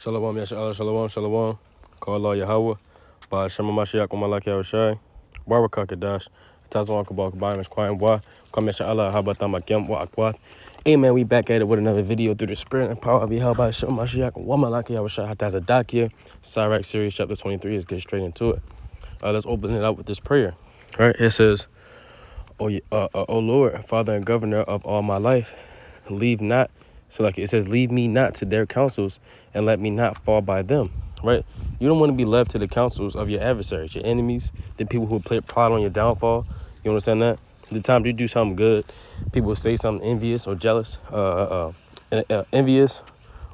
Shalom, Yasha'Allah, Shalom, Shalom. Call Allah Yahweh. Ba Shema Mashiach, Malak Yahushai. Baraka Kadash. Tazwan Kabak, Baimish Kwine Wa. Come Yasha'Allah, Habatamak Wa Akwat. Amen. We back at it with another video through the spirit and power of Yahweh Shema Mashiach. Wa Malak Yahushai. Hatazadak Sirach series, chapter 23. Let's get straight into it. Let's open it up with this prayer. All right. It says, O Lord, Father and Governor of all my life, leave not. So like it says, leave me not to their counsels and let me not fall by them, right? You don't want to be left to the counsels of your adversaries, your enemies, the people who plot on your downfall. You understand that? The times you do something good, people say something envious or jealous, envious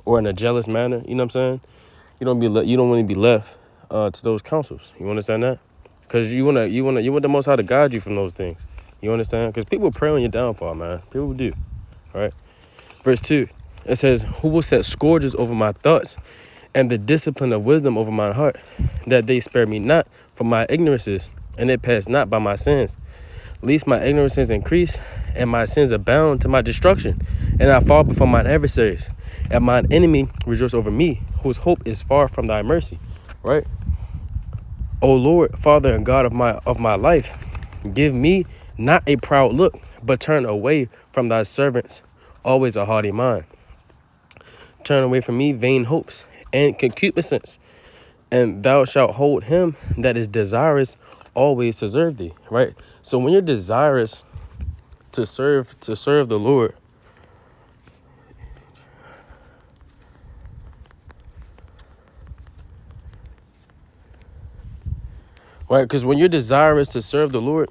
or in a jealous manner. You know what I'm saying? You don't want to be left to those counsels. You understand that? Because you want the Most High to guide you from those things. You understand? Because people prey on your downfall, man. People do, all right? Verse 2, it says, who will set scourges over my thoughts and the discipline of wisdom over my heart, that they spare me not for my ignorances, and it pass not by my sins. Lest my ignorances increase, and my sins abound to my destruction, and I fall before mine adversaries, and mine enemy rejoice over me, whose hope is far from thy mercy. Right? O Lord, Father and God of my life, give me not a proud look, but turn away from thy servants always a haughty mind. Turn away from me vain hopes and concupiscence, and thou shalt hold him that is desirous always to serve thee. Right? So when you're desirous to serve the Lord, right? Because when you're desirous to serve the Lord,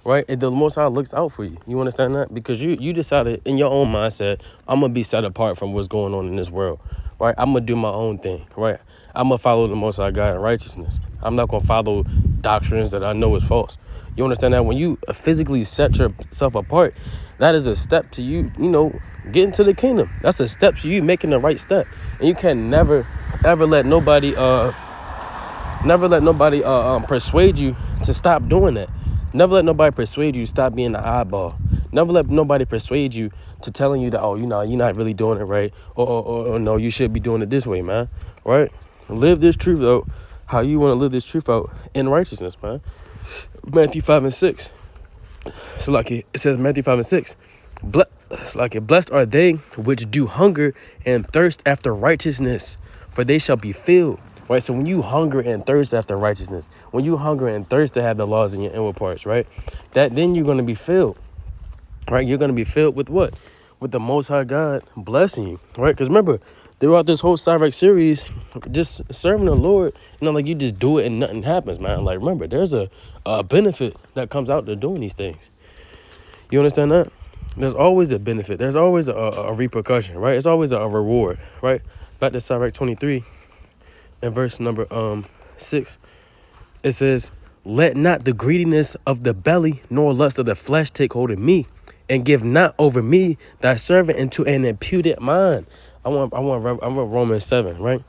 right, and the Most High looks out for you. You understand that? Because you decided in your own mindset, I'm going to be set apart from what's going on in this world, right? I'm going to do my own thing, right? I'm going to follow the Most High God in righteousness. I'm not going to follow doctrines that I know is false. You understand that? When you physically set yourself apart, that is a step to you, getting to the kingdom. That's a step to you making the right step. And you can never, ever let nobody persuade you to stop doing that. Never let nobody persuade you to stop being the eyeball. Never let nobody persuade you to telling you that, you're not really doing it right. Or no, you should be doing it this way, man. Right? Live this truth out how you want to live this truth out in righteousness, man. Matthew 5 and 6. So like it says, Matthew 5 and 6. Blessed are they which do hunger and thirst after righteousness, for they shall be filled. Right, so when you hunger and thirst after righteousness, when you hunger and thirst to have the laws in your inward parts, right, then you're going to be filled, right? You're going to be filled with what? With the Most High God blessing you, right? Because remember, throughout this whole Sirach series, just serving the Lord, like you just do it and nothing happens, man. Like, remember, there's a benefit that comes out to doing these things. You understand that? There's always a benefit. There's always a repercussion, right? It's always a reward, right? Back to Sirach 23. In verse number 6, it says, let not the greediness of the belly nor lust of the flesh take hold of me, and give not over me thy servant into an imputed mind. I want Romans 7, right?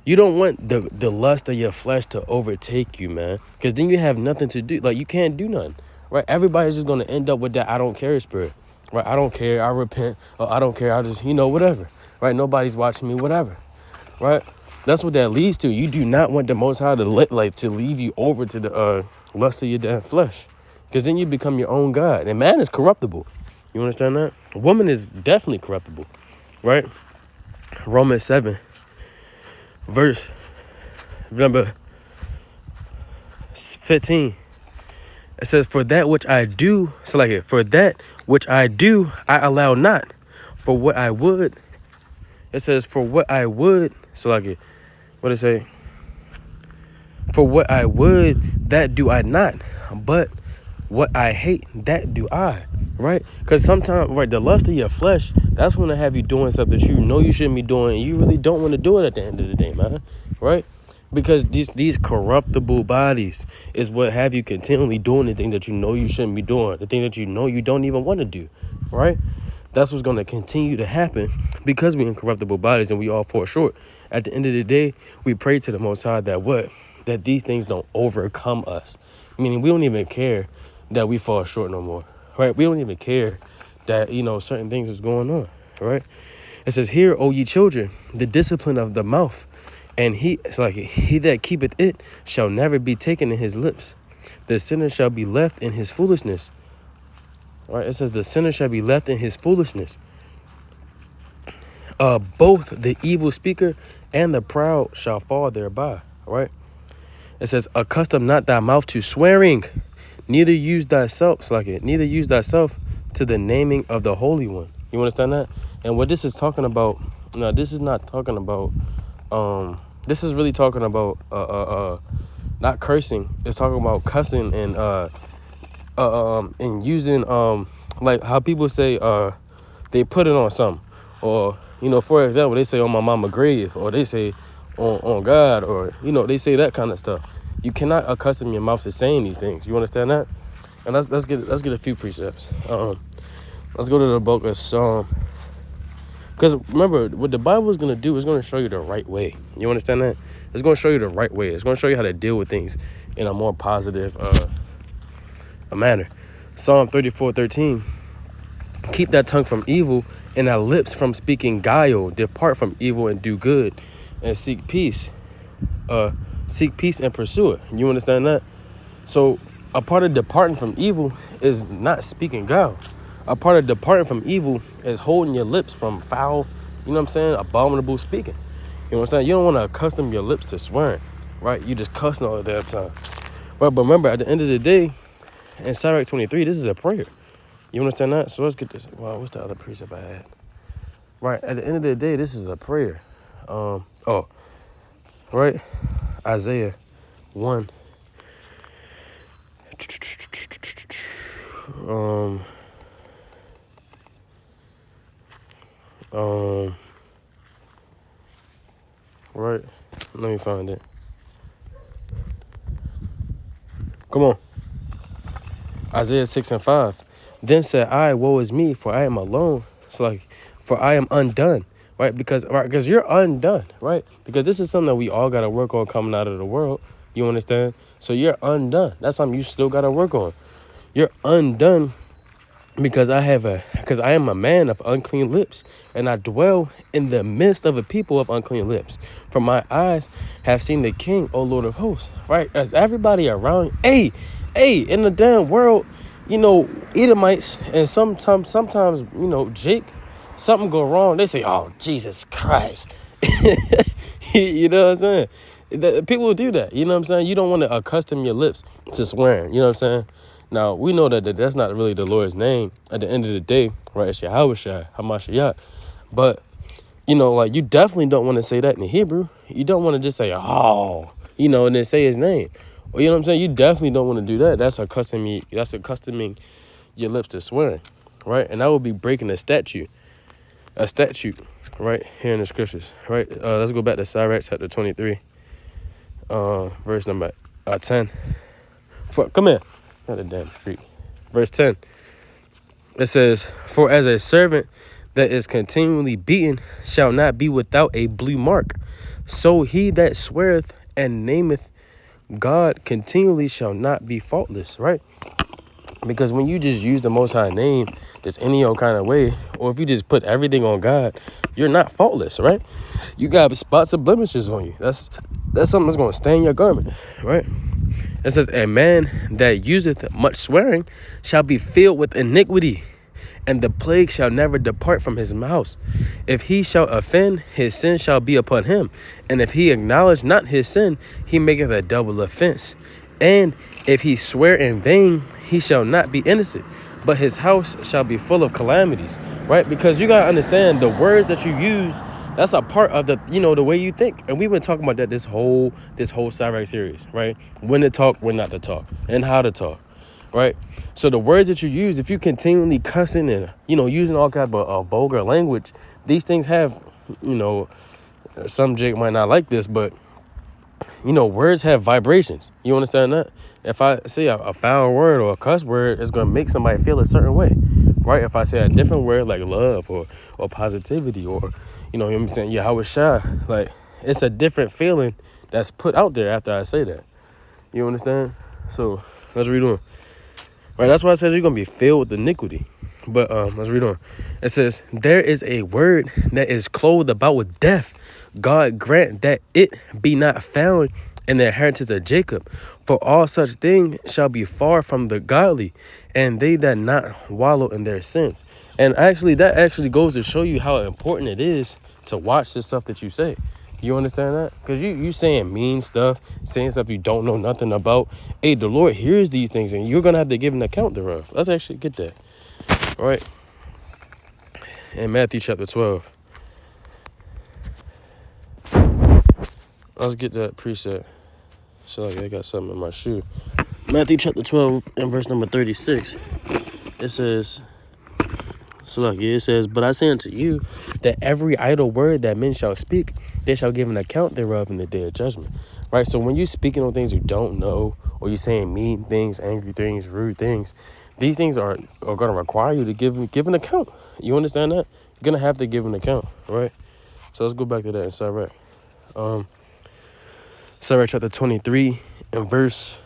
You don't want the lust of your flesh to overtake you, man, because then you have nothing to do. Like, you can't do nothing, right? Everybody's just going to end up with that I don't care spirit, right? I don't care, I repent, or I don't care, I just, whatever, right? Nobody's watching me, whatever, right? That's what that leads to. You do not want the Most High to leave you over to the lust of your damn flesh, because then you become your own God. And man is corruptible. You understand that? A woman is definitely corruptible, right? Romans 7, verse number 15. It says, for that which I do, for that which I do, I allow not. For what I would, it says, for what I would, what it say? For what I would, that do I not. But what I hate, that do I. Right? Because sometimes, right, the lust of your flesh, that's going to have you doing stuff that you know you shouldn't be doing, and you really don't want to do it at the end of the day, man. Right? Because these corruptible bodies is what have you continually doing the thing that you know you shouldn't be doing, the thing that you know you don't even want to do. Right? That's what's going to continue to happen because we're incorruptible bodies and we all fall short. At the end of the day, we pray to the Most High that these things don't overcome us. Meaning we don't even care that we fall short no more, right? We don't even care that, certain things is going on, right? It says, "Hear, O ye children, the discipline of the mouth, and he that keepeth it shall never be taken in his lips. The sinner shall be left in his foolishness." All right, it says the sinner shall be left in his foolishness. Both the evil speaker and the proud shall fall thereby. All right. It says, "Accustom not thy mouth to swearing, neither use thyself to the naming of the Holy One." You understand that? And what this is talking about, no, this is not talking about, this is really talking about, not cursing. It's talking about cussing and using, like how people say, they put it on something, or, for example, they say on my mama grave, or they say on God, or, they say that kind of stuff. You cannot accustom your mouth to saying these things. You understand that? And let's get a few precepts. Let's go to the book of Psalm. Because remember, what the Bible is going to do is going to show you the right way. You understand that? It's going to show you the right way. It's going to show you how to deal with things in a more positive a manner. Psalm 34:13. "Keep thy tongue from evil and thy lips from speaking guile. Depart from evil and do good, and seek peace. Seek peace and pursue it." You understand that? So a part of departing from evil is not speaking guile. A part of departing from evil is holding your lips from foul, abominable speaking. You know what I'm saying? You don't want to accustom your lips to swearing, right? You just cussing all the damn time. Right, but remember, at the end of the day, in Sirach 23, this is a prayer. You understand that? So let's get this. Wow, what's the other precept I had? Right, at the end of the day, this is a prayer. Right? Isaiah 1. Right, let me find it. Come on. Isaiah 6:5. "Then said I, woe is me, for I am alone. For I am undone." Right? Because you're undone, right? Because this is something that we all got to work on coming out of the world. You understand? So you're undone. That's something you still got to work on. You're undone because I am a man of unclean lips, and I dwell in the midst of a people of unclean lips. For my eyes have seen the King, O Lord of hosts. Right? As everybody around, in the damn world, Edomites, and sometimes, Jake, something go wrong, they say, "Oh, Jesus Christ." You know what I'm saying? People do that. You know what I'm saying? You don't want to accustom your lips to swearing. You know what I'm saying? Now, we know that that's not really the Lord's name at the end of the day, right? It's Yahweh Shai, Hamashiach. But, you definitely don't want to say that in the Hebrew. You don't want to just say, "Oh," and then say his name. Well, you know what I'm saying? You definitely don't want to do that. That's accustoming your lips to swearing, right? And that would be breaking a statute, right, here in the scriptures, right? Let's go back to Sirach chapter 23, verse number 10. Come here. Not a damn street. Verse 10. It says, "For as a servant that is continually beaten shall not be without a blue mark, so he that sweareth and nameth God continually shall not be faultless," right? Because when you just use the Most High name just any old kind of way, or if you just put everything on God, you're not faultless, right? You got spots of blemishes on you. That's something that's going to stain your garment, right? It says, "A man that useth much swearing shall be filled with iniquity, and the plague shall never depart from his house. If he shall offend, his sin shall be upon him. And if he acknowledge not his sin, he maketh a double offense. And if he swear in vain, he shall not be innocent, but his house shall be full of calamities," right? Because you got to understand the words that you use, that's a part of the way you think. And we've been talking about that this whole Sirach series, right? When to talk, when not to talk, and how to talk, right? So the words that you use, if you continually cussing and, using all kind of vulgar language, these things have, some Jake might not like this, but, words have vibrations. You understand that? If I say a foul word or a cuss word, it's going to make somebody feel a certain way, right? If I say a different word like love or positivity or, what I'm saying, yeah, I was shy. Like, it's a different feeling that's put out there after I say that. You understand? So, let's read on. Right, that's why I said you're going to be filled with iniquity, But let's read on. It says, there is a word that is clothed about with death. God grant that it be not found in the inheritance of Jacob. For all such things shall be far from the godly, and they that not wallow in their sins. And actually, that actually goes to show you how important it is to watch the stuff that you say. You understand that? Because you saying mean stuff, saying stuff you don't know nothing about. Hey, the Lord hears these things, and you're going to have to give an account thereof. Let's actually get that. All right. In Matthew chapter 12. Let's get that preset. So like I got something in my shoe. Matthew chapter 12 and verse number 36. It says, it says, but I say unto you that every idle word that men shall speak, they shall give an account thereof in the day of judgment. Right? So when you speaking on things you don't know, or you saying mean things, angry things, rude things, these things are going to require you to give an account. You understand that? You're going to have to give an account, right? So let's go back to that in Sirach. Sirach chapter 23 and verse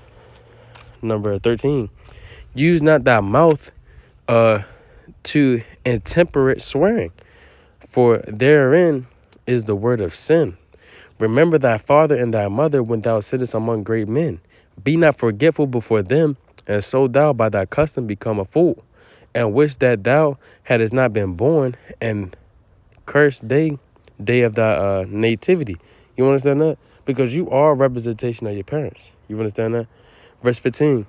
number 13. Use not thy mouth to intemperate swearing, for therein is the word of sin. Remember thy father and thy mother when thou sittest among great men. Be not forgetful before them, and so thou by thy custom become a fool, and wish that thou hadst not been born, and curse day of thy nativity. You understand that? Because you are a representation of your parents. You understand that? Verse 15.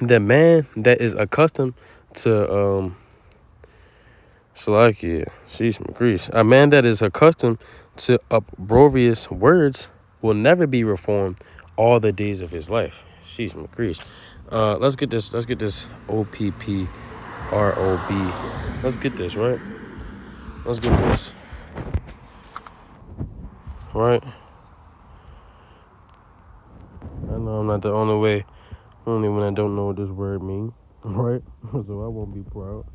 The man that is accustomed to a man that is accustomed to uproarious words will never be reformed all the days of his life. Sheesh, McCreesh. Let's get this OPPROB. Let's get this, right? Let's get this. Right? I know I'm not the only one that don't know what this word means, right? So I won't be proud.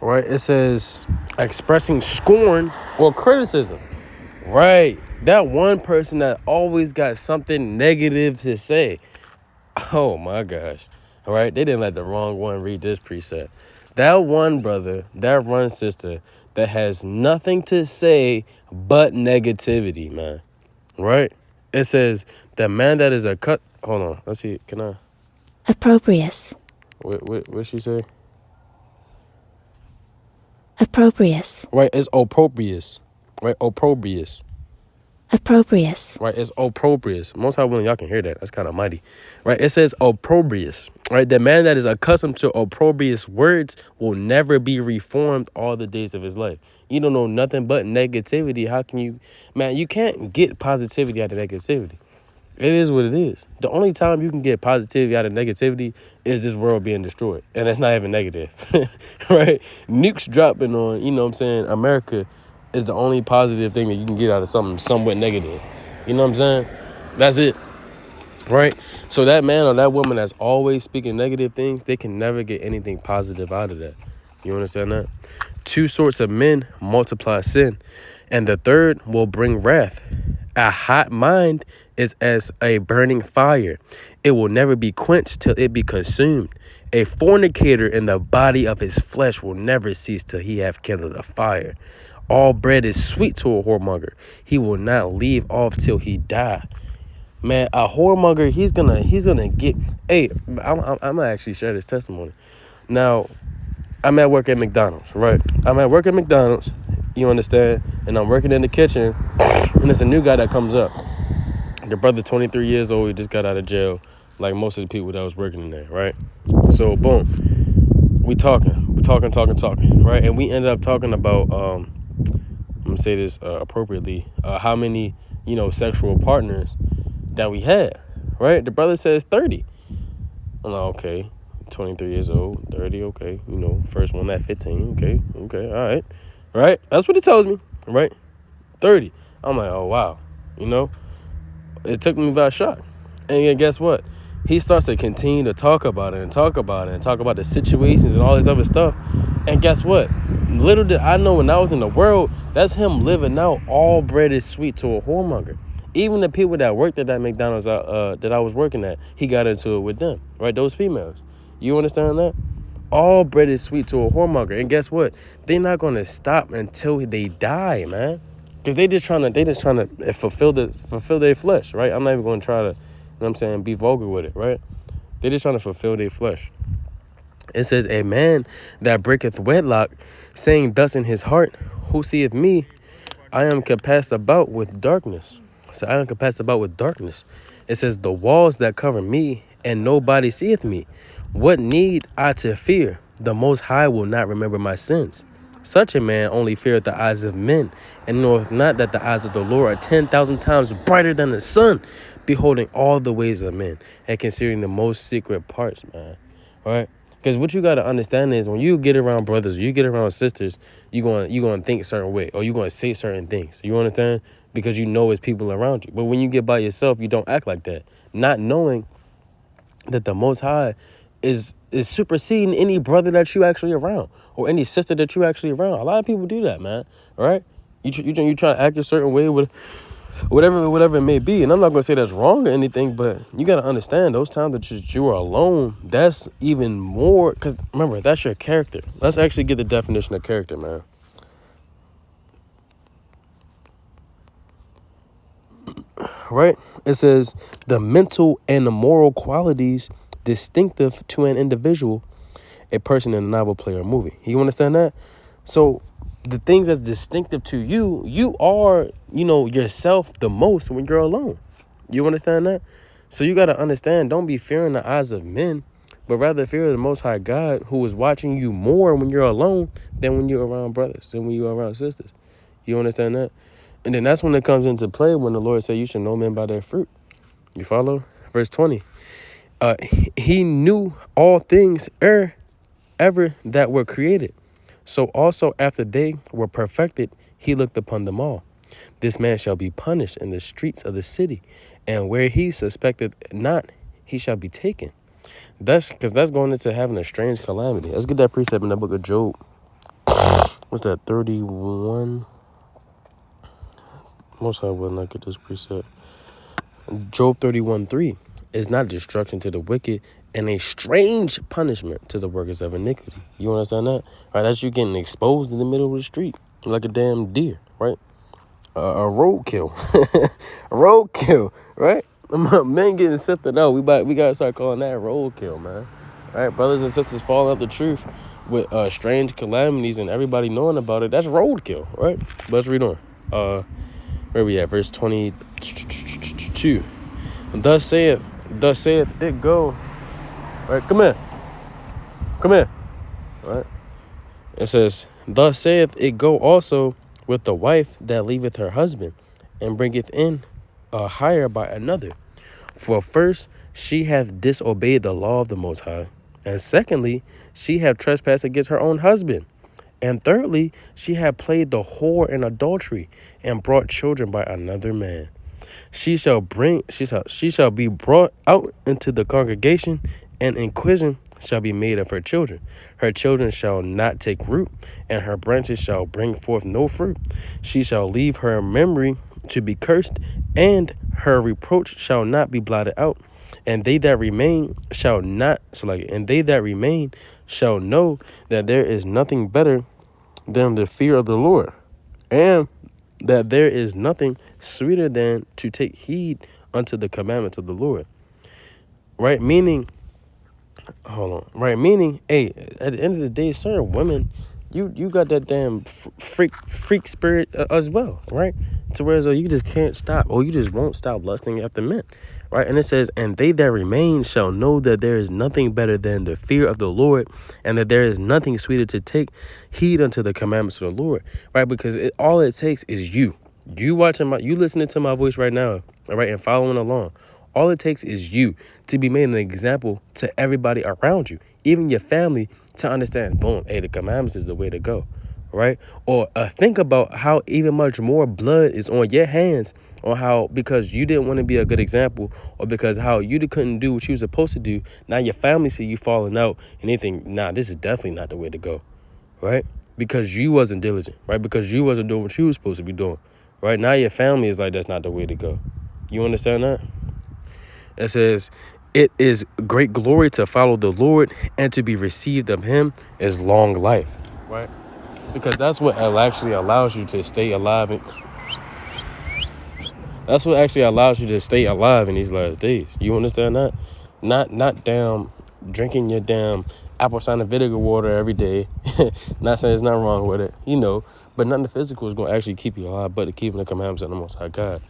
Right? It says expressing scorn or criticism. Right? That one person that always got something negative to say. Oh my gosh. All right. They didn't let the wrong one read this preset. That one brother, that one sister that has nothing to say but negativity, man. Right? It says the man that is hold on. Let's see. Can I? Approprious. What she say? Approprious. Right. It's opprobrious. Right. Opprobrious. Approprious. Right, it's opprobrious. Most how willing y'all can hear that. That's kind of mighty. Right, it says opprobrious. Right, the man that is accustomed to opprobrious words will never be reformed all the days of his life. You don't know nothing but negativity. How can you, man? You can't get positivity out of negativity. It is what it is. The only time you can get positivity out of negativity is this world being destroyed, and that's not even negative. Right, nukes dropping on, you know what I'm saying, America is the only positive thing that you can get out of something somewhat negative. You know what I'm saying? That's it. Right? So that man or that woman that's always speaking negative things, they can never get anything positive out of that. You understand that? Two sorts of men multiply sin, and the third will bring wrath. A hot mind is as a burning fire. It will never be quenched till it be consumed. A fornicator in the body of his flesh will never cease till he have kindled a fire. All bread is sweet to a whoremonger. He will not leave off till he die. Man, a whoremonger, he's gonna get. Hey, I'm gonna actually share this testimony. Now, I'm at work at McDonald's, right? I'm at work at McDonald's. You understand? And I'm working in the kitchen, and there's a new guy that comes up. The brother, 23 years old, he just got out of jail, like most of the people that was working in there, right? So, boom, we talking, right? And we ended up talking about I'm gonna say this appropriately, how many, sexual partners that we had, right? The brother says 30. I'm like, okay, 23 years old, 30, okay, first one at 15, okay, all right, right? That's what he tells me, right? 30. I'm like, oh, wow, it took me by a shock. And then guess what? He starts to continue to talk about it and talk about the situations and all this other stuff. And guess what? Little did I know when I was in the world, that's him living out all bread is sweet to a whoremonger. Even the people that worked at that McDonald's that I was working at, he got into it with them, right? Those females. You understand that? All bread is sweet to a whoremonger. And guess what? They're not gonna stop until they die, man. Cause they just trying to fulfill their flesh, right? I'm not even gonna try to, you know what I'm saying, be vulgar with it, right? They just trying to fulfill their flesh. It says, a man that breaketh wedlock, saying thus in his heart, who seeth me? I am compassed about with darkness. So I am compassed about with darkness. It says, the walls that cover me, and nobody seeth me. What need I to fear? The Most High will not remember my sins. Such a man only feareth the eyes of men, and knoweth not that the eyes of the Lord are 10,000 times brighter than the sun, beholding all the ways of men, and considering the most secret parts, man. All right? Because what you got to understand is when you get around brothers, you get around sisters, you going to think a certain way, or you going to say certain things. You understand? Because you know it's people around you. But when you get by yourself, you don't act like that. Not knowing that the Most High is superseding any brother that you actually around or any sister that you actually around. A lot of people do that, man. All right? You try to act a certain way with whatever it may be. And I'm not going to say that's wrong or anything, but you got to understand those times that you are alone, that's even more, because remember, that's your character. Let's actually get the definition of character, man. Right? It says the mental and the moral qualities distinctive to an individual, a person in a novel, play, or movie. You understand that? So the things that's distinctive to you, you are, yourself the most when you're alone. You understand that? So you got to understand, don't be fearing the eyes of men, but rather fear the Most High God, who is watching you more when you're alone than when you're around brothers, than when you're around sisters. You understand that? And then that's when it comes into play when the Lord said you should know men by their fruit. You follow? Verse 20. He knew all things ever that were created. So also after they were perfected, he looked upon them all. This man shall be punished in the streets of the city, and where he suspected not, he shall be taken. That's going into having a strange calamity. Let's get that precept in the book of Job. What's that, 31? Most I will not get this precept. Job 31:3 is not destruction to the wicked and a strange punishment to the workers of iniquity. You understand that? All right, that's you getting exposed in the middle of the street like a damn deer, right? A roadkill. A roadkill, right? Men getting sifted out. We gotta start calling that roadkill, man. All right, brothers and sisters falling up the truth with strange calamities and everybody knowing about it. That's roadkill, right? But let's read on. Where we at? Verse 22. Thus saith it go. All right, come here. All right. It says, thus saith it go also with the wife that leaveth her husband, and bringeth in a hire by another. For first, she hath disobeyed the law of the Most High, and secondly, she hath trespassed against her own husband, and thirdly, she hath played the whore in adultery, and brought children by another man. She shall be brought out into the congregation, and inquisition shall be made of her children. Her children shall not take root, and her branches shall bring forth no fruit. She shall leave her memory to be cursed, and her reproach shall not be blotted out. And they that remain shall know that there is nothing better than the fear of the Lord, and that there is nothing sweeter than to take heed unto the commandments of the Lord. Right? Meaning, hey, at the end of the day, certain women, you got that damn freak spirit as well, right? To where you just can't stop, or you just won't stop lusting after men, right? And it says, and they that remain shall know that there is nothing better than the fear of the Lord, and that there is nothing sweeter to take heed unto the commandments of the Lord, right? Because all it takes is you listening to my voice right now, all right, and following along. All it takes is you to be made an example to everybody around you, even your family, to understand, boom, hey, the commandments is the way to go, right? Or think about how even much more blood is on your hands, on how, because you didn't want to be a good example, or because how you couldn't do what you were supposed to do. Now your family see you falling out and they think, nah, this is definitely not the way to go, right? because you wasn't diligent, right? Because you wasn't doing what you was supposed to be doing, right? Now your family is like, that's not the way to go. You understand that? It says, it is great glory to follow the Lord, and to be received of him is long life, right? Because that's what actually allows you to stay alive. That's what actually allows you to stay alive in these last days. You understand that? Not damn drinking your damn apple cider vinegar water every day. Not saying there's nothing wrong with it, but nothing physical is going to actually keep you alive, but keeping the commandments of the Most High God.